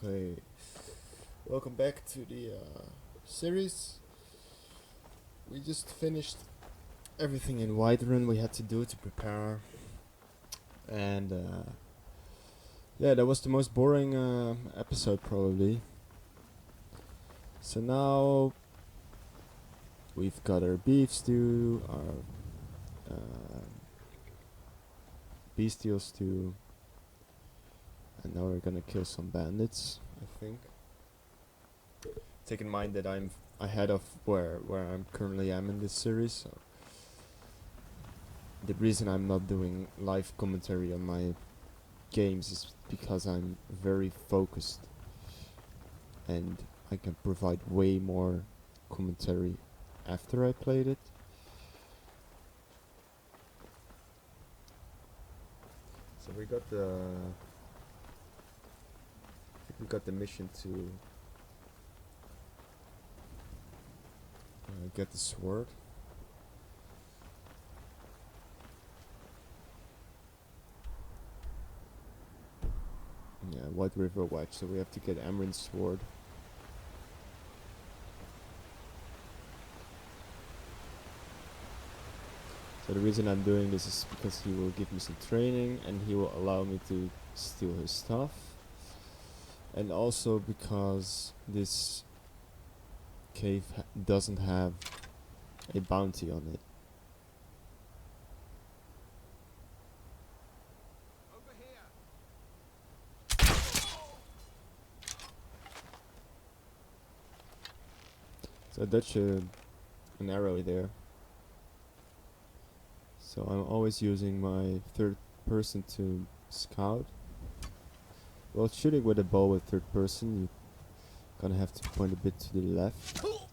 Okay, welcome back to the series. We just finished everything in Whiterun we had to do to prepare, and yeah, that was the most boring episode probably. So now we've got our beef stew, our bestial stew, and now we're gonna kill some bandits, I think. Take in mind that I'm ahead of where I'm currently am in this series, so the reason I'm not doing live commentary on my games is because I'm very focused and I can provide way more commentary after I played it. So we got the mission to get the sword. Yeah, White River Watch, so we have to get Amrin's sword. So the reason I'm doing this is because he will give me some training and he will allow me to steal his stuff. And also because this cave doesn't have a bounty on it. So I dodged an arrow there. So I'm always using my third person to scout. Well, shooting with a bow with third person, you're gonna have to point a bit to the left. So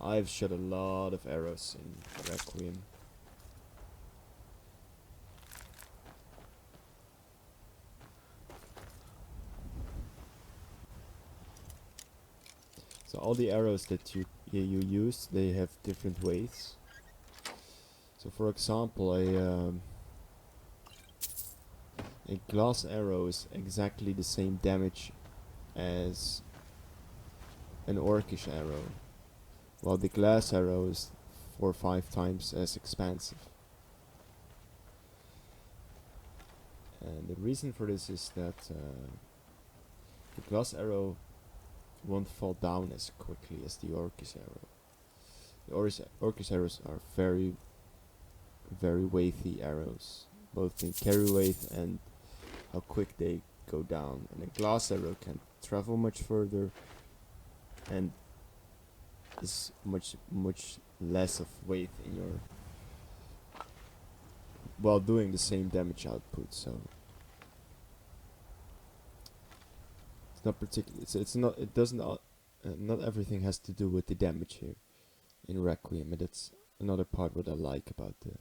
I've shot a lot of arrows in Requiem. So all the arrows that you use, they have different weights. So for example, a glass arrow is exactly the same damage as an orcish arrow, while the glass arrow is 4 or 5 times as expansive. And the reason for this is that the glass arrow won't fall down as quickly as the orcish arrow. The orcish arrows are very, very weighty arrows, both in carry weight and how quick they go down. And a glass arrow can travel much further and is much less of weight in your, while doing the same damage output. So it's not particular. It's not. It doesn't. Not everything has to do with the damage here in Requiem, and that's another part what I like about the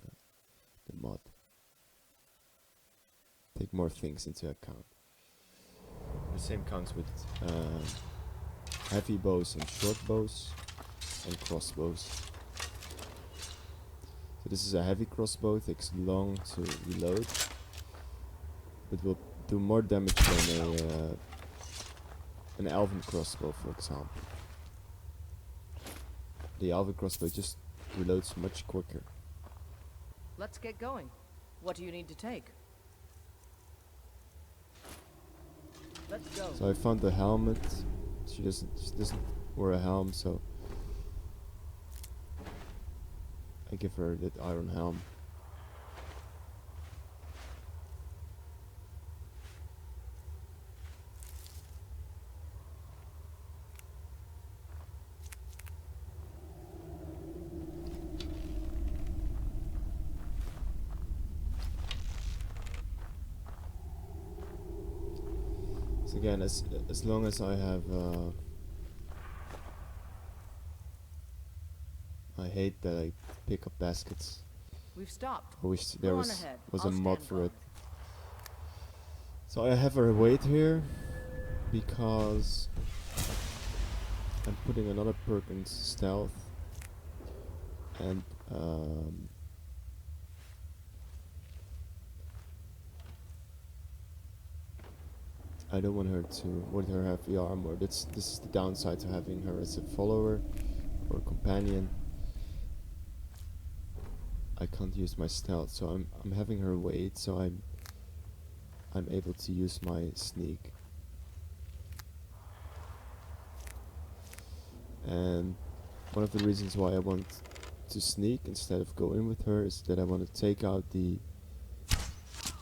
mod. Take more things into account. The same counts with heavy bows and short bows and crossbows. So this is a heavy crossbow, takes long to reload, but will do more damage than an elven crossbow, for example. The elven crossbow just reloads much quicker. Let's get going. What do you need to take? Let's go. So I found the helmet. She doesn't wear a helm, so I give her that iron helm. So again, as long as I have I hate that I pick up baskets. We've stopped. I wish there was I'll a mod stand for guard. it. So I have her weight here because I'm putting another perk in stealth, and I don't want her to want her heavy armor. This is the downside to having her as a follower or companion. I can't use my stealth, so I'm having her wait, so I'm able to use my sneak. And one of the reasons why I want to sneak instead of go in with her is that I want to take out the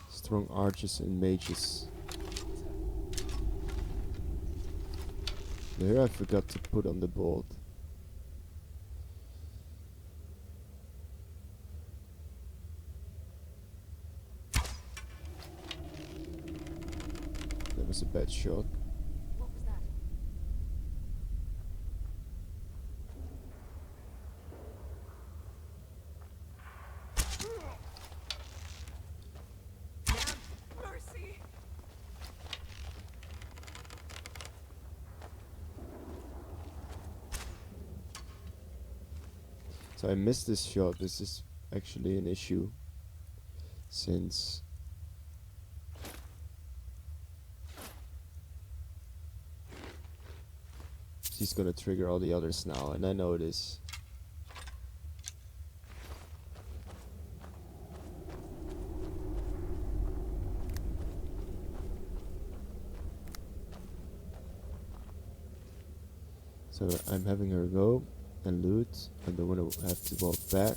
strong archers and mages. Here I forgot to put on the bolt. That was a bad shot. What was that? Mercy! So I missed this shot. This is actually an issue, since she's gonna trigger all the others now, and I know this. So I'm having her go and loot. I don't want to have to walk back.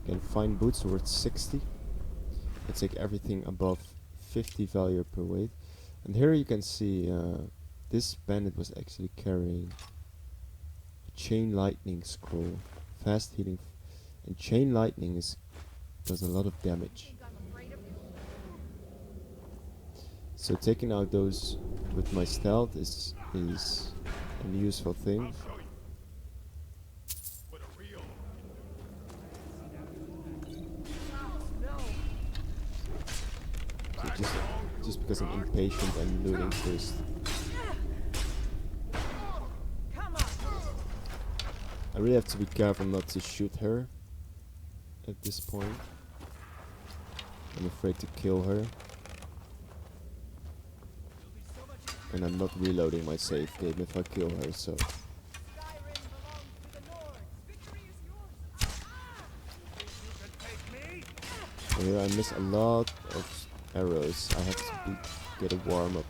Can find boots worth 60. I take everything above 50 value per weight. And here you can see this bandit was actually carrying a chain lightning scroll, fast healing, and chain lightning does a lot of damage. So taking out those with my stealth is a useful thing. So just because I'm impatient, I'm looting first. I really have to be careful not to shoot her at this point. I'm afraid to kill her. And I'm not reloading my save game if I kill her, so. Here I miss a lot of arrows. I have to get a warm up.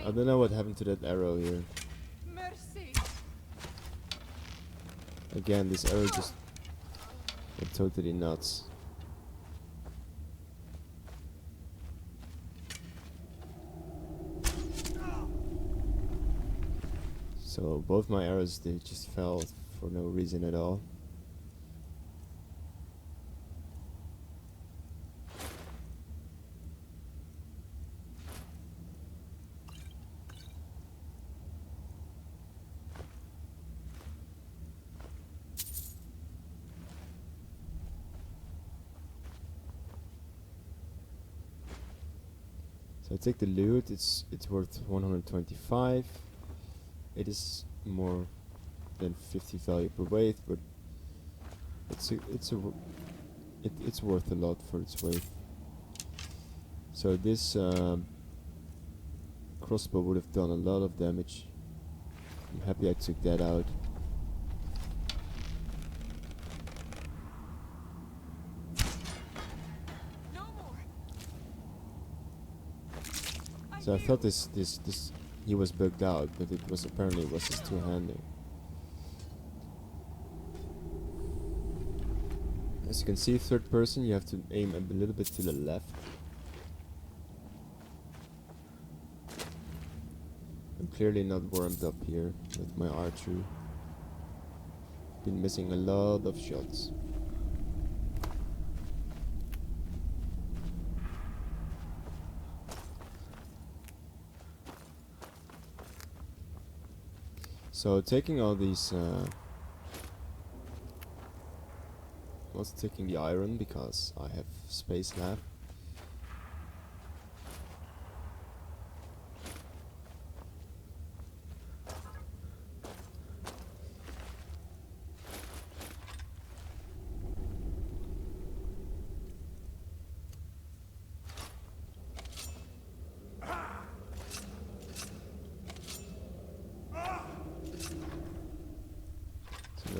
I don't know what happened to that arrow here. Again, this arrow just went totally nuts. So both my arrows, they just fell for no reason at all. So I take the loot. It's worth 125. It is more than 50 value per weight, but it's worth a lot for its weight. So this crossbow would have done a lot of damage. I'm happy I took that out. So I thought this he was bugged out, but it was apparently his two-handing. As you can see, third person, you have to aim a little bit to the left. I'm clearly not warmed up here with my archery. Been missing a lot of shots. So taking all these, also taking the iron because I have space left.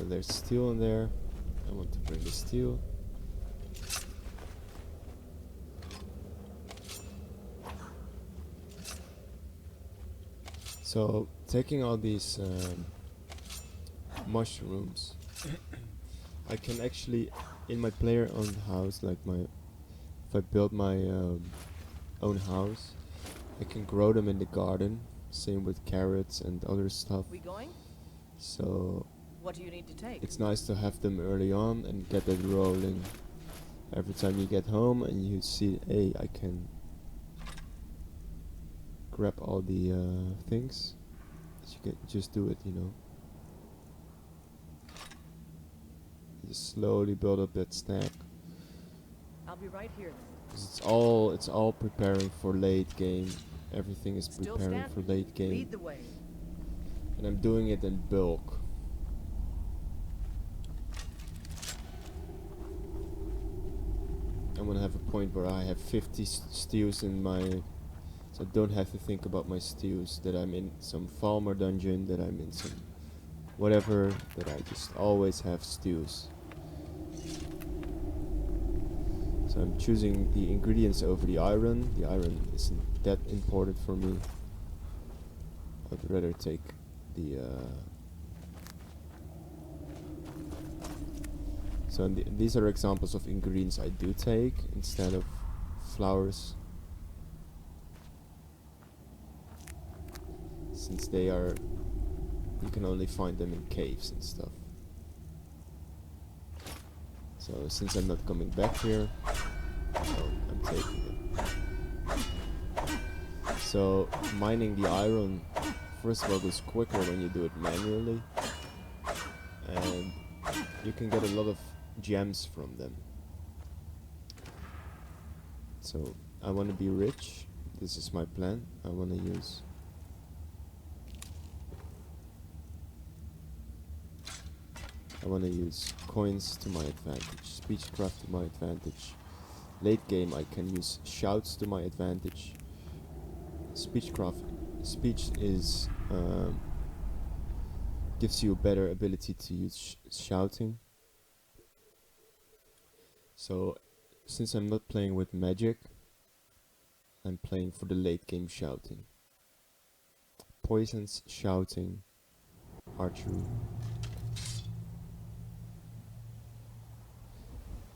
there's steel in there. I want to bring the steel. So taking all these mushrooms, I can actually, in my player-owned house, like if I build my own house, I can grow them in the garden. Same with carrots and other stuff. We going? So What do you need to take? it's nice to have them early on and get that rolling. Every time you get home and you see, hey, I can grab all the things, you can just do it, you know. Just slowly build up that stack. I'll be right here then. 'Cause it's all preparing for late game. Everything is Still preparing standing. for late game. Lead the way. And I'm doing it in bulk. I want to have a point where I have 50 stews in my... So I don't have to think about my stews. That I'm in some farmer dungeon, that I'm in some... whatever, that I just always have stews. So I'm choosing the ingredients over the iron. The iron isn't that important for me. I'd rather take the... So these are examples of ingredients I do take instead of flowers. Since they are... You can only find them in caves and stuff. So since I'm not coming back here, I'm taking it. So mining the iron, first of all, goes quicker when you do it manually. And you can get a lot of gems from them. So I want to be rich. This is my plan. I want to use... coins to my advantage, speechcraft to my advantage. Late game I can use shouts to my advantage. Speech is gives you a better ability to use shouting. So since I'm not playing with magic, I'm playing for the late game shouting. Poisons, shouting, archery.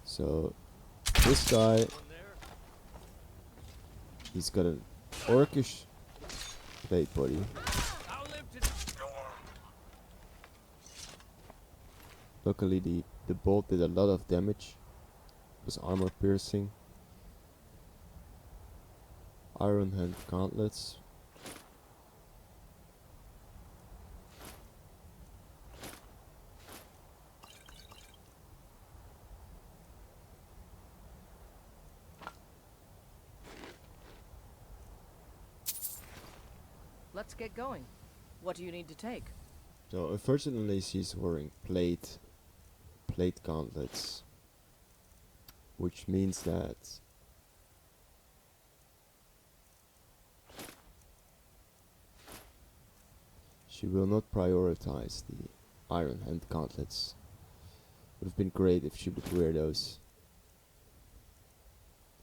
So this guy, he's got an orcish blade body. Luckily the bolt did a lot of damage. It was armor piercing. Iron hand gauntlets. Let's get going. What do you need to take? So unfortunately she's wearing plate gauntlets, which means that she will not prioritize the iron hand gauntlets. Would have been great if she would wear those.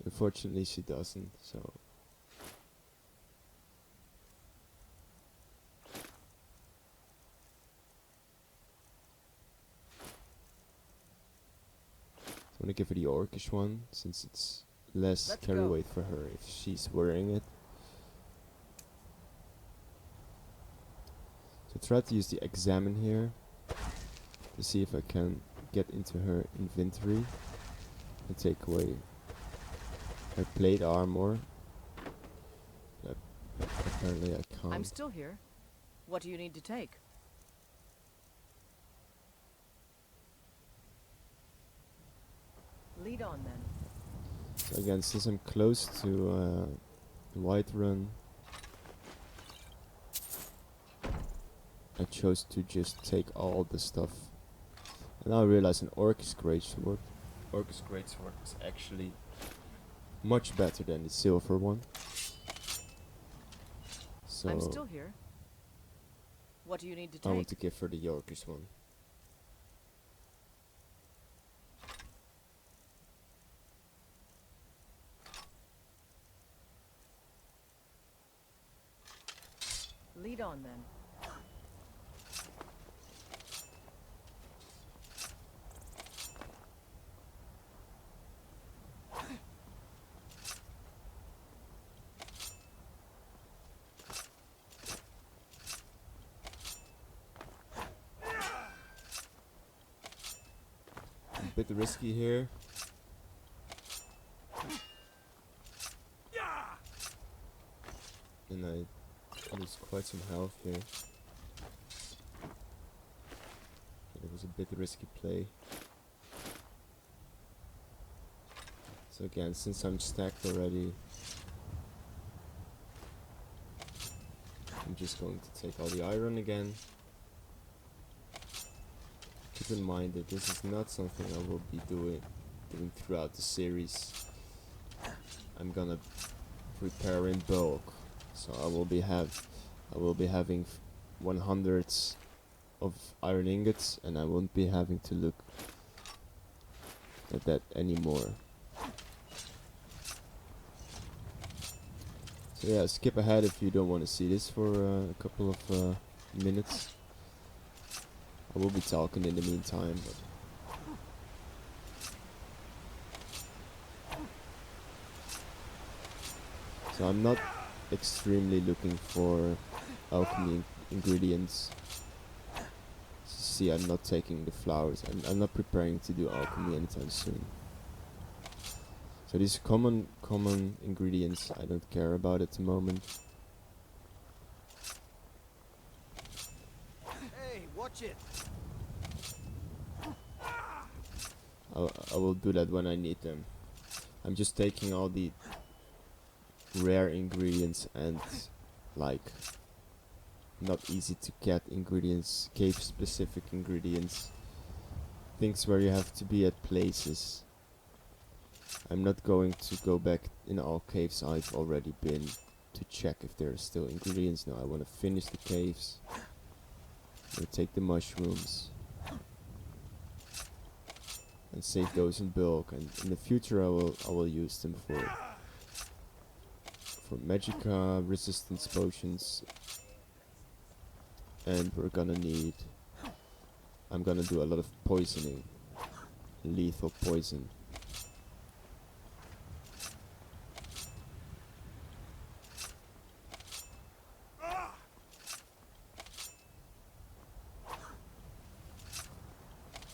Unfortunately she doesn't, so I'm gonna give her the orcish one, since it's less Let's carry go. weight for her if she's wearing it. So try to use the examine here to see if I can get into her inventory and take away her plate armor. Apparently I can't. I'm still here. What do you need to take? Lead on then. So again, since I'm close to the White Run, I chose to just take all the stuff. And now I realize an Orcish Greatsword is actually much better than the silver one. So I'm still here. What do you need to I want take? to give her the Orcish one. Lead on then. A bit risky here. And I lose quite some health here. It was a bit risky play. So again, since I'm stacked already, I'm just going to take all the iron again. Keep in mind that this is not something I will be doing throughout the series. I'm gonna prepare in bulk, so I will be having 100s of iron ingots, and I won't be having to look at that anymore. So yeah, skip ahead if you don't want to see this for a couple of minutes. I will be talking in the meantime, but so I'm not extremely looking for alchemy ingredients. See, I'm not taking the flowers. I'm not preparing to do alchemy anytime soon. So these common ingredients I don't care about at the moment. Hey, watch it. I will do that when I need them. I'm just taking all the rare ingredients and like not easy to get ingredients, cave specific ingredients, things where you have to be at places. I'm not going to go back in all caves I've already been to check if there are still ingredients. No, I want to finish the caves. I'm gonna take the mushrooms and save those in bulk, and in the future I will use them for magicka resistance potions. And I'm gonna do a lot of poisoning, lethal poison.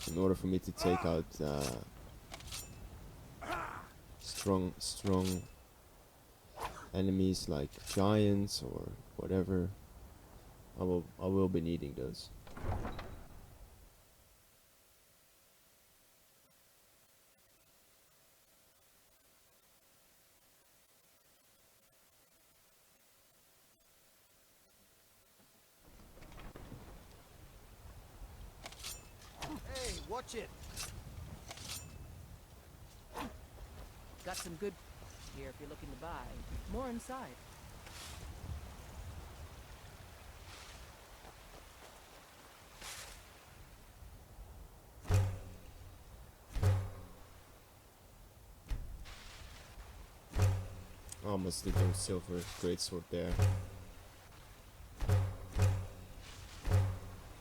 In order for me to take out strong enemies like giants or whatever, I will be needing those. Hey, watch it. Got some good here if you're looking to buy. More inside. Almost did no silver greatsword there.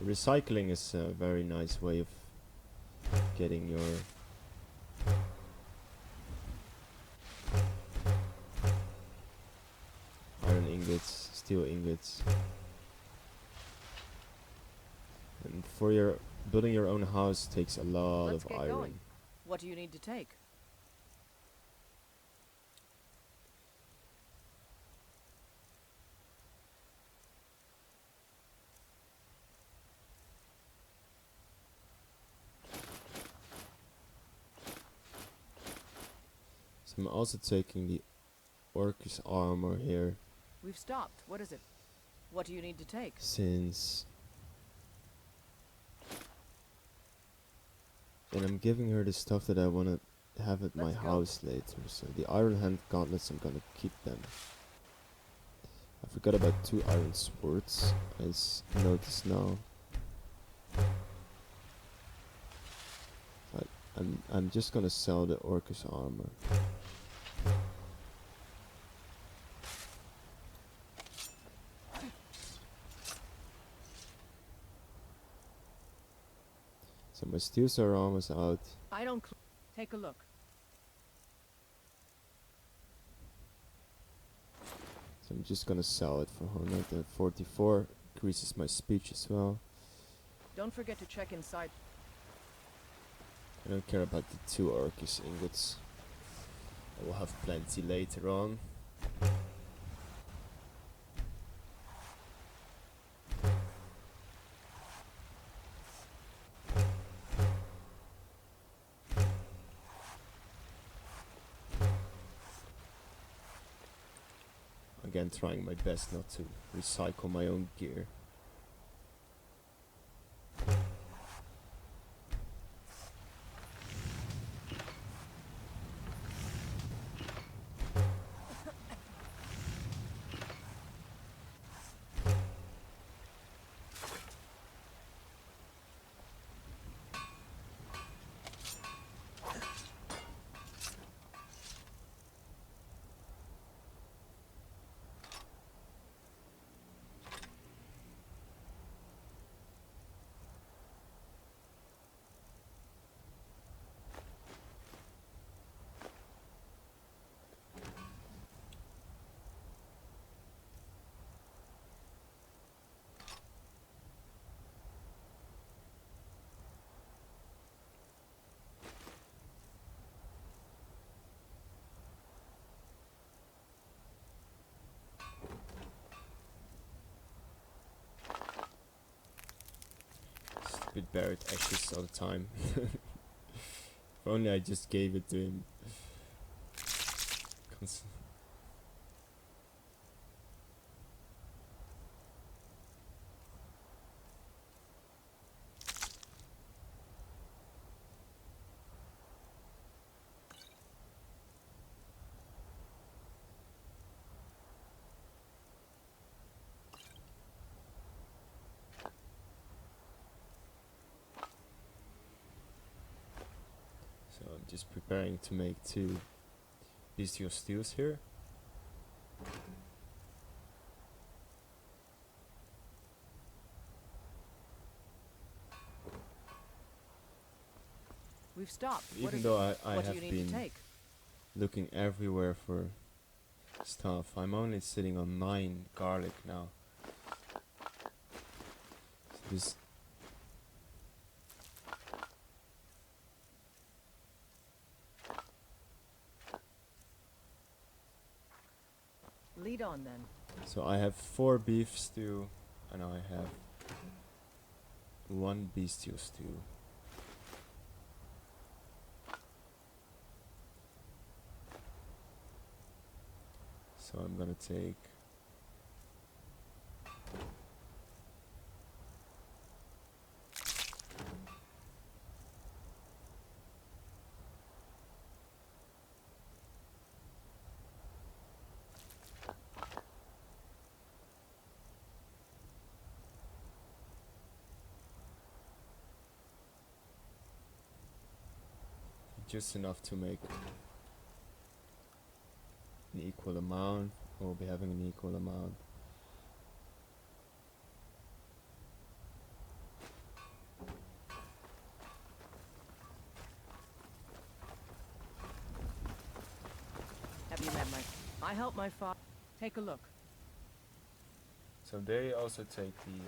Recycling is a very nice way of getting your iron ingots, steel ingots. And for building your own house takes a lot Let's of get iron. going. What do you need to take? So I'm also taking the orcish armor here, We've stopped. What is it? What do you need to take? since and I'm giving her the stuff that I want to have at my Let's go. house later. So the iron hand gauntlets, I'm gonna keep them. I forgot about 2 iron swords, as noticed now. I'm just gonna sell the orcish armor. So my steels are almost out. I don't. Take a look. So I'm just gonna sell it for 144. Increases my speech as well. Don't forget to check inside. I don't care about the 2 Orcus ingots. I will have plenty later on. Again, trying my best not to recycle my own gear. Stupid Barrett ashes all the time. If only I just gave it to him. So I'm just preparing to make 2 bestial steels here. We've stopped. Even though I What do have you need to been take? looking everywhere for stuff, I'm only sitting on 9 garlic now. So this Lead on then. So I have 4 beef stew, and I have 1 bestial stew. So I'm gonna take just enough to make an equal amount. We'll be having an equal amount. Have you met I help my father. Take a look. So they also take the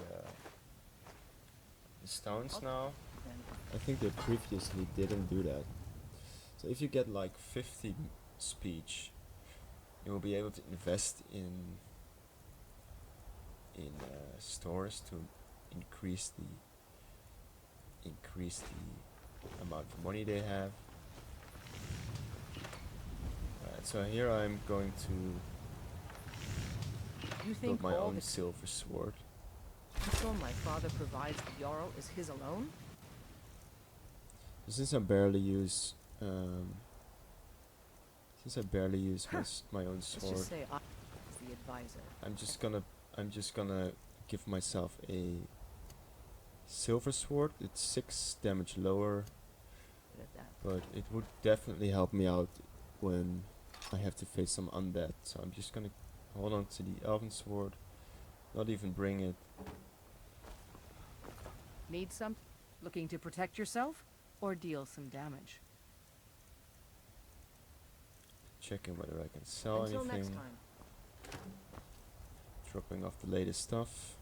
stones Okay. now. Then. I think they previously didn't do that. So if you get like 50 speech, you will be able to invest in stores to increase the amount of money they have. So here I'm going to You build think my all own the silver sword. control my father provides the Jarl is his alone? Since I barely use my my own Let's sword, just say I is the advisor. I'm just gonna give myself a silver sword. It's 6 damage lower, Good at that. but it would definitely help me out when I have to face some undead. So I'm just gonna hold on to the elven sword, not even bring it. Need some? Looking to protect yourself or deal some damage? Checking whether I can sell Until anything. next time. Dropping off the latest stuff.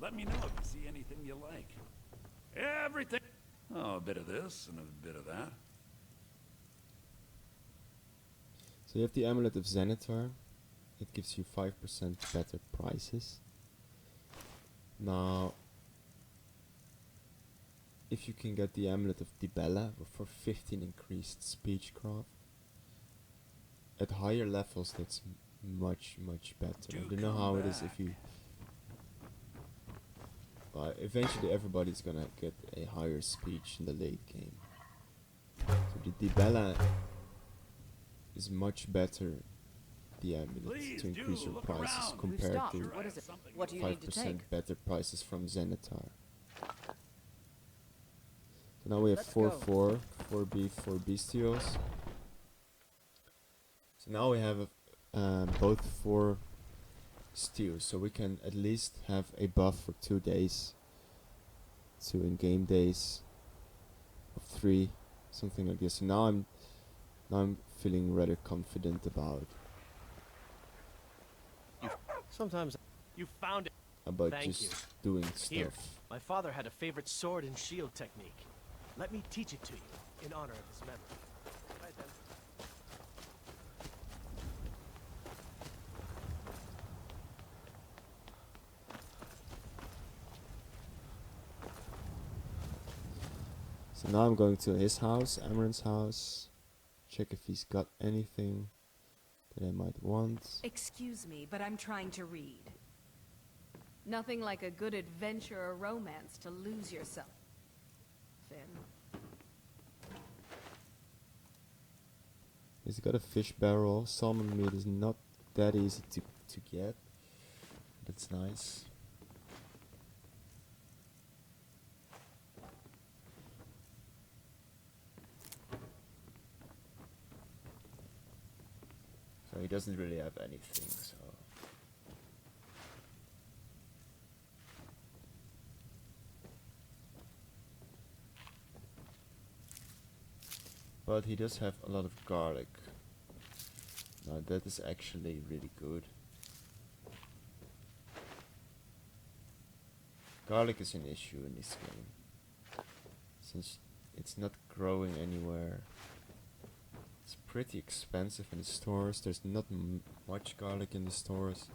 Let me know if you see anything you like. Everything. Oh, a bit of this and a bit of that. So you have the Amulet of Xanatar. It gives you 5% better prices. Now, if you can get the Amulet of Dibella for 15 increased speechcraft, at higher levels that's much better. I don't know how it is if you... eventually everybody's gonna get a higher speech in the late game. So the Dibella is much better, the Amulet, Please to increase your look prices around. We've compared stopped. to What is it? What do you need to 5% take? better prices from Xanatar. So now we have Let's 4 go. 4, 4 B, 4 Bestios. So now we have both 4 steals, so we can at least have a buff for 2 days, 2 in-game days of 3, something like this. So now I'm feeling rather confident about Sometimes you found it. Thank just you. doing Here, stuff. my father had a favorite sword and shield technique. Let me teach it to you in honor of his memory. Right then. So now I'm going to his house, Amaran's house, check if he's got anything that I might want. Excuse me, but I'm trying to read. Nothing like a good adventure or romance to lose yourself in. He's got a fish barrel. Salmon meat is not that easy to get. That's nice. So he doesn't really have anything, so... But he does have a lot of garlic. Now that is actually really good. Garlic is an issue in this game, since it's not growing anywhere. It's pretty expensive in the stores. There's not much garlic in the stores.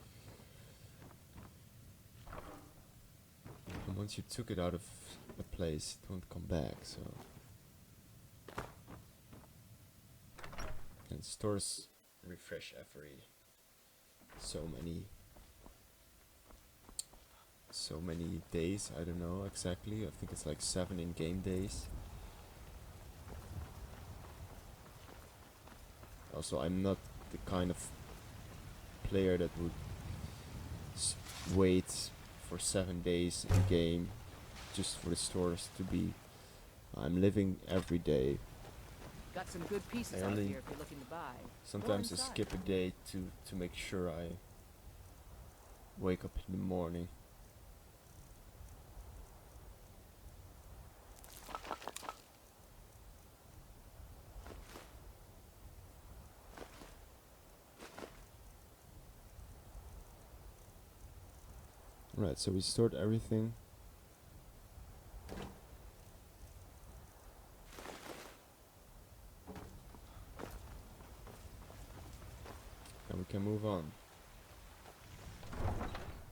And once you took it out of a place, it won't come back, so... And stores refresh every so many days. I don't know exactly. I think it's like 7 in-game days. Also, I'm not the kind of player that would wait for 7 days in game just for the stores to be... I'm living every day. Got some good pieces I out only- here if you're looking to buy. Sometimes I inside. skip a day to make sure I wake up in the morning. Right, so we stored everything. And we can move on.